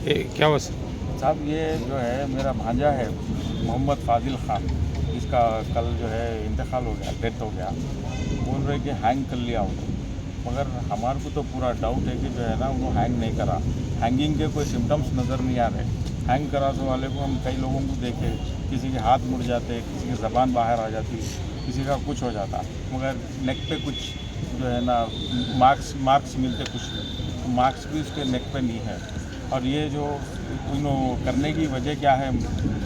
क्या हुआ सर? साहब ये जो है मेरा भांजा है मोहम्मद फाजिल ख़ान, इसका कल जो है इंतकाल हो गया, डेथ हो गया। बोल रहे कि हैंग कर लिया उन्होंने, मगर हमारे को तो पूरा डाउट है कि जो है ना उन्होंने हैंग नहीं करा। हैंगिंग के कोई सिम्टम्स नज़र नहीं आ रहे। हैंग कराने वाले को हम कई लोगों को देखे, किसी के हाथ मुड़ जाते, किसी की ज़बान बाहर आ जाती, किसी का कुछ हो जाता, मगर नेक पे कुछ जो है ना मार्क्स मिलते, कुछ मार्क्स भी उसके नेक पे नहीं है। और ये जो उन्होंने करने की वजह क्या है,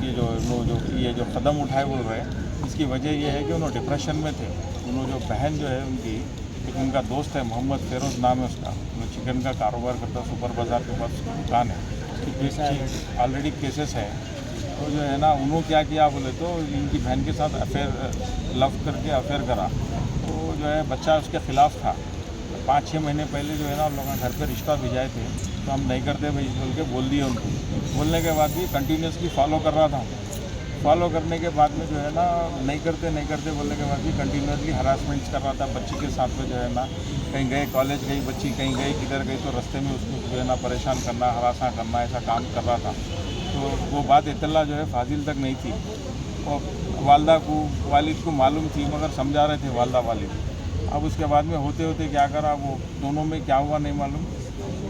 ये जो कदम उठाए बोल रहे हैं, इसकी वजह ये है कि उन्होंने डिप्रेशन में थे। उन्होंने जो बहन जो है उनकी, एक उनका दोस्त है मोहम्मद फेरोज़ नाम है उसका, वो चिकन का कारोबार करता, सुपर बाज़ार के पास दुकान है, ऑलरेडी केसेस है। तो जो है ना उन्होंने क्या किया बोले तो इनकी बहन के साथ लव करके अफेयर करा। तो जो है बच्चा उसके ख़िलाफ़ था। 5-6 महीने पहले जो है ना उन लोगों ने घर पे रिश्ता भिजाए थे, तो हम नहीं करते भाई बोल के बोल दिए उनको। बोलने के बाद भी कंटिन्यूसली फॉलो कर रहा था। फॉलो करने के बाद में जो है ना नहीं करते बोलने के बाद भी कंटिन्यूसली हरासमेंट्स कर रहा था बच्ची के साथ में। जो है ना कहीं गए, कॉलेज गई बच्ची, कहीं गई किधर गई, तो रास्ते में उसको जो है ना परेशान करना, हरासा करना, ऐसा काम कर रहा था। तो वो बात इत्तला जो है फाजिल तक नहीं थी, और वालिद को मालूम थी, मगर समझा रहे थे वालदा वालिद। अब उसके बाद में होते होते क्या करा, वो दोनों में क्या हुआ नहीं मालूम।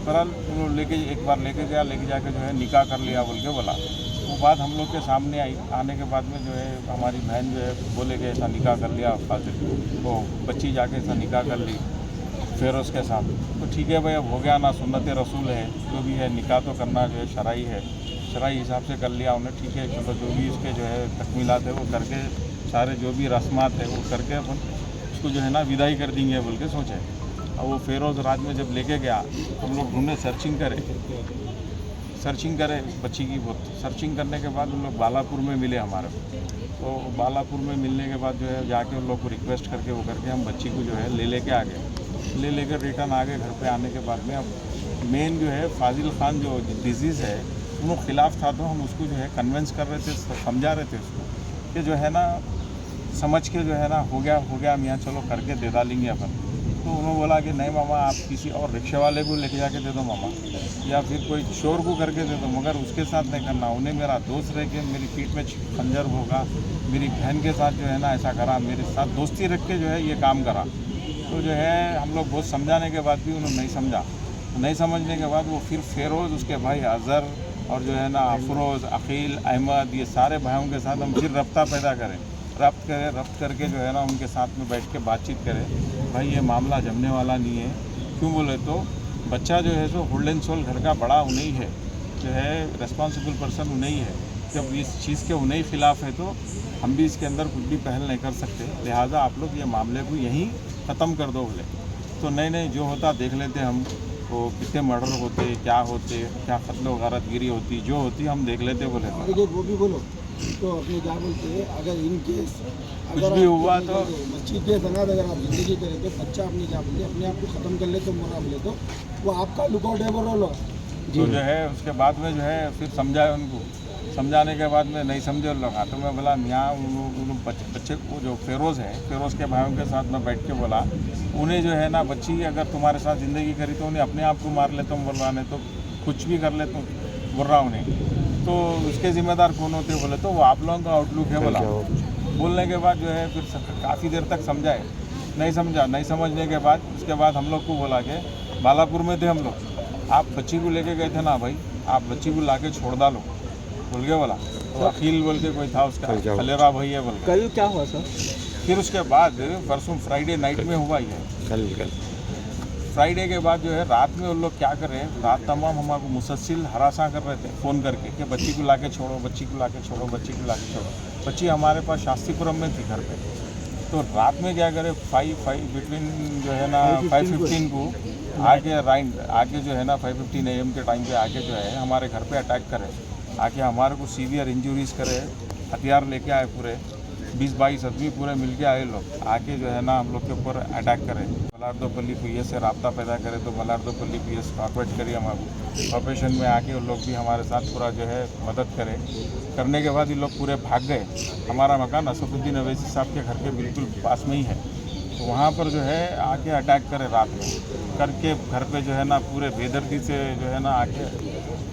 बहरहाल उन्होंने एक बार लेके जाके जो है निकाह कर लिया बोल के बोला। वो बात हम लोग के सामने आई। आने के बाद में जो है हमारी बहन जो है बोले कि ऐसा निकाह कर लिया फाजिल, वो बच्ची जाके ऐसा निकाह कर ली फेरोज़ के साथ। तो ठीक है भाई, अब हो गया ना, सुन्नत रसूल है, जो भी है निकाह तो करना जो है शरई है, शरई हिसाब से कर लिया उन्हें। ठीक है, चलो जो भी उसके जो है तकमीलात है वो करके, सारे जो भी रस्मात है वो करके अपन उसको जो है ना विदाई कर देंगे बोल के सोचे। और वो फेरोज़ रात में जब लेके गया, हम लोग ढूंढे, सर्चिंग करे बच्ची की। बहुत सर्चिंग करने के बाद उन लोग बालापुर में मिले हमारे को। तो बालापुर में मिलने के बाद जो है जाके उन लोग को रिक्वेस्ट करके वो करके हम बच्ची को जो है लेके आ गए। लेकर रिटर्न आ गए घर पे। आने के बाद में अब मेन जो है फाजिल ख़ान जो डिजीज़ है उनके ख़िलाफ़ था, तो हम उसको जो है कन्विंस कर रहे थे, समझा रहे थे उसको कि जो है ना समझ के जो है ना हो गया मियाँ, चलो करके दे डालेंगे अपन। तो उन्होंने बोला कि नहीं मामा, आप किसी और रिक्शे वाले को लेके जाके दे दो मामा, या फिर कोई चोर को करके दे दो, मगर उसके साथ नहीं करना। उन्हें मेरा दोस्त रह के मेरी पीठ में खंजर होगा, मेरी बहन के साथ जो है ना ऐसा करा, मेरे साथ दोस्ती रख के जो है ये काम करा। तो जो है हम लोग बहुत समझाने के बाद भी उन्होंने नहीं समझा। नहीं समझने के बाद वो फिर फेरोज़, उसके भाई अज़हर, और जो है ना अफरोज़, अकील, अहमद, ये सारे भाइयों के साथ हम फिर रब्ता पैदा करें, रब्त करके जो है ना उनके साथ में बैठ के बातचीत करें। भाई ये मामला जमने वाला नहीं है। क्यों बोले तो बच्चा जो है सो होल्ड एंड सोल घर का बड़ा उन्हीं है, जो है रिस्पॉन्सिबल पर्सन उन्हीं है। जब इस चीज़ के उन्हीं ख़िलाफ़ है तो हम भी इसके अंदर कुछ भी पहल नहीं कर सकते। लिहाजा आप लोग ये मामले को यहीं ख़त्म कर दो बोले। तो नहीं जो होता देख लेते हम, वो कितने मर्डर होते, क्या होते, क्या कत्ल गारतगिरी होती, जो होती हम देख लेते बोले। वो भी बोलो तो अपने क्या बोलते हैं, अगर इन केस कुछ भी हुआ तो बच्ची के संगात अगर आप जिंदगी करें तो बच्चा अपनी क्या बोलते अपने आप को ख़त्म कर ले तो मोरा बोले तो वो आपका लुकआउट है बोलो। तो जो है उसके बाद में जो है फिर समझाए उनको। समझाने के बाद में नहीं समझे लोग। तो मैं बोला यहाँ बच्चे को जो फेरोज़ है, फेरोज़ के भाइयों के साथ मैं बैठ के बोला, उन्हें जो है ना बच्ची अगर तुम्हारे साथ ज़िंदगी करी तो उन्हें अपने आप को मार लेता हूँ बोल रहा, नहीं तो कुछ भी कर ले तो बोल रहा उन्हें। तो उसके ज़िम्मेदार कौन होते बोले तो वो आप लोगों का आउटलुक है बोला। बोलने के बाद जो है फिर काफ़ी देर तक समझाए, नहीं समझा। नहीं समझने के बाद उसके बाद हम लोग को बोला कि बालापुर में थे हम लोग, आप बच्ची को लेके गए थे ना भाई, आप बच्ची को लाके छोड़ डालो बोल के बोला। तो अखिल बोल के कोई था उसका, खलेरा भाई है बोल के। कल क्या हुआ सर? फिर उसके बाद परसों फ्राइडे नाइट में हुआ ही है। कल फ्राइडे के बाद जो है रात में उन लोग क्या कर रहे हैं, रात तमाम हमारे मुसलसिल हरासा कर रहे थे फ़ोन करके कि बच्ची को लाके छोड़ो, बच्ची को लाके छोड़ो, बच्ची को लाके छोड़ो। बच्ची हमारे पास शास्त्रीपुरम में थी घर पे। तो रात में क्या करे, 5 बिटवीन जो है ना 5:15 को आके जो है ना 5:15 AM के टाइम पे आके जो है हमारे घर पे अटैक करे, आके हमारे को सीवियर इंजरीज़ करे, हथियार लेके आए पूरे 20-22 आदमी पूरे मिल के आए लोग, आके जो है ना हम लोग के ऊपर अटैक करें। मलारदोपल्ली PS से रब्ता पैदा करे तो मलारदोपल्ली PS कॉर्पोरेट करिए हमारे ऑपरेशन में आके उन लोग भी हमारे साथ पूरा जो है मदद करें। करने के बाद ये लोग पूरे भाग गए। हमारा मकान असफुद्दीन अवैसी साहब के घर के बिल्कुल पास में ही है। तो वहाँ पर जो है आके अटैक करे रात में करके घर पे जो है ना पूरे बेदर्दी से जो है ना आके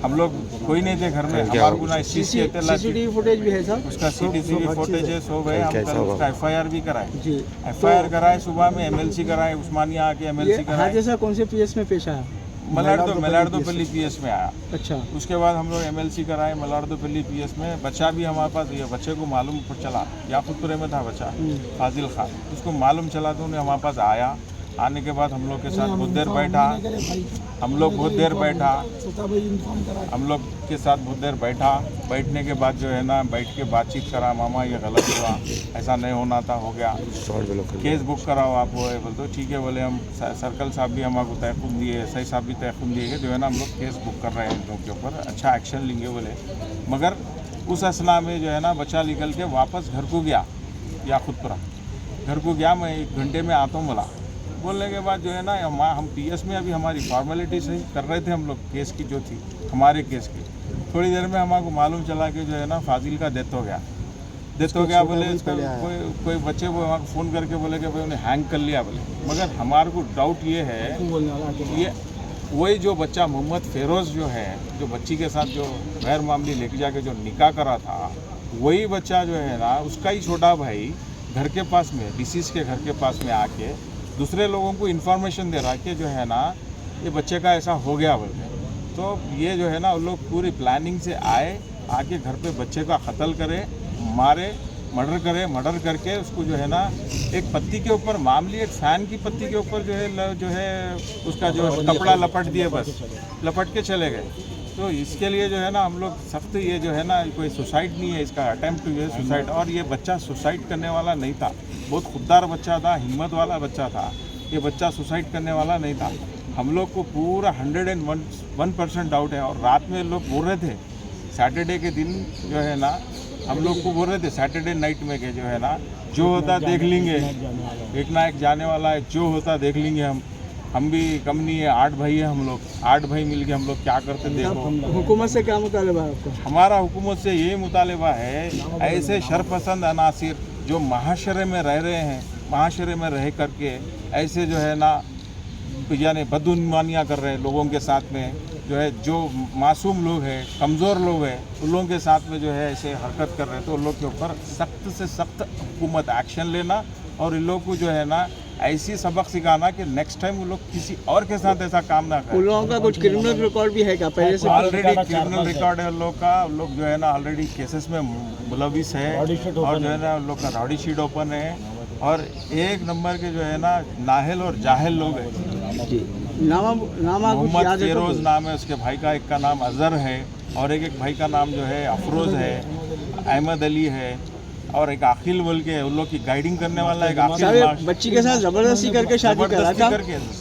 हम लोग कोई नहीं थे घर में, हमारे को ना इस चीज़ की इत्तला थी। सीसीटीवी फुटेज भी है सर? उसका सीसीटीवी फुटेज है, सब है। हम कल उसका एफआईआर भी कराए, जी। एफआईआर कराए, सुबह में एमएलसी कराए, उस्मानिया आके ये एमएलसी कराए। हादसा कौन से पीएस में पेश आया? मलारदोपल्ली पीएस में आया। अच्छा। उसके बाद हम लोग एमएलसी कराए मलारदोपल्ली पीएस में। बच्चा भी हमारे पास, ये बच्चे को मालूम चला, याकूतपुरे में था बच्चा फाजिल खान, उसको मालूम चला तो उन्हें हमारे पास आया। आने के बाद हम लोग के साथ बहुत देर बैठा, हम लोग बहुत देर बैठा, हम लोग के साथ बहुत देर बैठा। बैठने के बाद जो है ना, बैठ के बातचीत करा, मामा ये गलत हुआ, ऐसा नहीं होना था, हो गया, केस बुक कराओ आप। वो है बोल तो ठीक है बोले। हम सर्कल साहब भी हमारे को तयक़ुन दिए, एसआई साहब भी तयक़ुन दिए कि जो है ना हम लोग केस बुक कर रहे हैं इन लोगों के ऊपर, अच्छा एक्शन लेंगे बोले। मगर उस असना में जो है ना बच्चा निकल के वापस घर को गया, याकूतपुरा घर को गया। मैं 1 घंटे में आता हूँ बोला। बोलने के बाद जो है ना हम पीएस में अभी हमारी फॉर्मेलिटी सही कर रहे थे हम लोग, केस की जो थी हमारे केस की। थोड़ी देर में हमारे को मालूम चला कि जो है ना फाजिल का डेथ हो गया। डेथ हो गया बोले, कोई बच्चे वो हमारे फ़ोन करके बोले कि भाई उन्हें हैंग कर लिया बोले। मगर हमारे को डाउट ये है, ये वही जो बच्चा मोहम्मद फेरोज़ जो है, जो बच्ची के साथ जो गैर मामली लेके जाके जो निकाह करा था, वही बच्चा जो है ना उसका ही छोटा भाई घर के पास में, डिसीज़ के घर के पास में आके दूसरे लोगों को इन्फॉर्मेशन दे रहा कि जो है ना ये बच्चे का ऐसा हो गया बोल के। तो ये जो है ना उन लोग पूरी प्लानिंग से आके घर पे बच्चे का कत्ल करे, मारे, मर्डर करके उसको जो है ना एक पत्ती के ऊपर, मामूली एक फ़ैन की पत्ती के ऊपर जो है उसका जो कपड़ा लपट दिए, बस लपट के चले गए। तो इसके लिए जो है ना हम लोग सख्त, ये जो है ना कोई सुसाइड नहीं है, इसका अटेम्प्ट टू ये सुसाइड। और ये बच्चा सुसाइड करने वाला नहीं था, बहुत खुददार बच्चा था, हिम्मत वाला बच्चा था। ये बच्चा सुसाइड करने वाला नहीं था। हम लोग को पूरा 101% डाउट है। और रात में लोग बोल रहे थे, सैटरडे के दिन जो है ना हम लोग को बोल रहे थे, सैटरडे नाइट में के जो है ना जो होता देख लेंगे, एक ना एक जाने वाला है, जो होता देख लेंगे। हम भी कम नहीं है, 8 भाई है हम लोग, 8 भाई मिलके हम लोग क्या करते देखो। हुकूमत से क्या मुतालबा है आपका? हमारा हुकूमत से यही मुतालबा है, ऐसे शरपसंद अनासिर जो महाशरे में रह रहे हैं, महाशरे में रह करके ऐसे जो है ना यानी बदगुमानियाँ कर रहे हैं लोगों के साथ में, जो है जो मासूम लोग हैं, कमज़ोर लोग हैं, उन लोगों के साथ में जो है ऐसे हरकत कर रहे हैं। तो उन लोग के ऊपर सख्त से सख्त हुकूमत एक्शन लेना और इन लोग को जो है ना ऐसी सबक सिखाना कि नेक्स्ट टाइम वो लोग किसी और के साथ ऐसा काम ना करें। उन लोगों का कुछ क्रिमिनल रिकॉर्ड भी है क्या पहले से? ऑलरेडी क्रिमिनल रिकॉर्ड है उन लोग का। उन लोग जो है ना ऑलरेडी केसेस में मुलविस है, और जो है ना उन लोग का रॉडी शीट ओपन है। और एक नंबर के जो है ना नाहल और जाहिल लोग हैं। जी। मोहम्मद फेरोज़ नाम है उसके भाई का, एक का नाम अज़हर है और एक भाई का नाम जो है अफरोज़ है, अहमद अली है, और एक आखिल बोल के उन लोग की गाइडिंग करने वाला एक आखिल। बच्ची के साथ ज़बरदस्ती करके शादी करा था,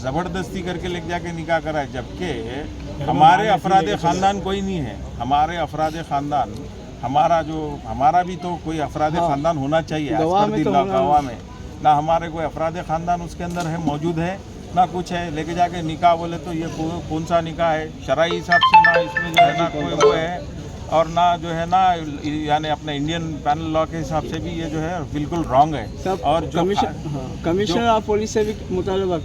ज़बरदस्ती करके लेके जाके निकाह करा है। जबकि हमारे अफराद ख़ानदान कोई नहीं है, हमारे अफराद ख़ानदान, हमारा भी तो कोई अफराद ख़ानदान होना चाहिए गवाह में। ना हमारे कोई अफराद ख़ानदान उसके अंदर है, मौजूद है, ना कुछ है। लेके जाके निकाह बोले तो ये कौन सा निकाह है? शरई हिसाब से ना इसमें जो है ना कोई वो है, और ना जो है ना यानी अपने इंडियन पैनल लॉ के हिसाब से भी ये जो है बिल्कुल रॉन्ग है। और जो कमिश्नर ऑफ पुलिस से भी मुतालबा,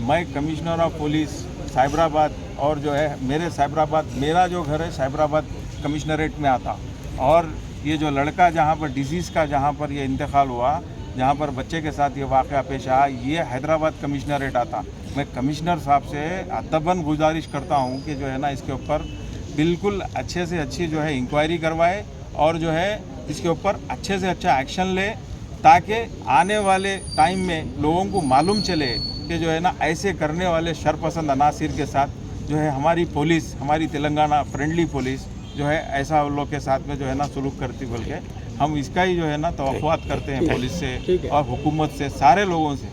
मैं कमिश्नर ऑफ पुलिस साइबराबाद, और जो है मेरे साइबराबाद, मेरा जो घर है साइबराबाद कमिश्नरेट में आता, और ये जो लड़का जहाँ पर डिजीज़ का जहाँ पर ये इंतकाल हुआ, जहाँ पर बच्चे के साथ ये वाक़या पेश आया, ये हैदराबाद कमिश्नरेट आता। मैं कमिश्नर साहब से अदबन गुजारिश करता हूँ कि जो है ना इसके ऊपर बिल्कुल अच्छे से अच्छी जो है इंक्वायरी करवाए, और जो है इसके ऊपर अच्छे से अच्छा एक्शन ले, ताकि आने वाले टाइम में लोगों को मालूम चले कि जो है ना ऐसे करने वाले शरपसंद अनासिर के साथ जो है हमारी पुलिस, हमारी तेलंगाना फ्रेंडली पुलिस जो है ऐसा उन लोग के साथ में जो है ना सलूक करती। बोल के हम इसका ही जो है ना तवक़्क़ुआत करते हैं पुलिस से और हुकूमत से, सारे लोगों से।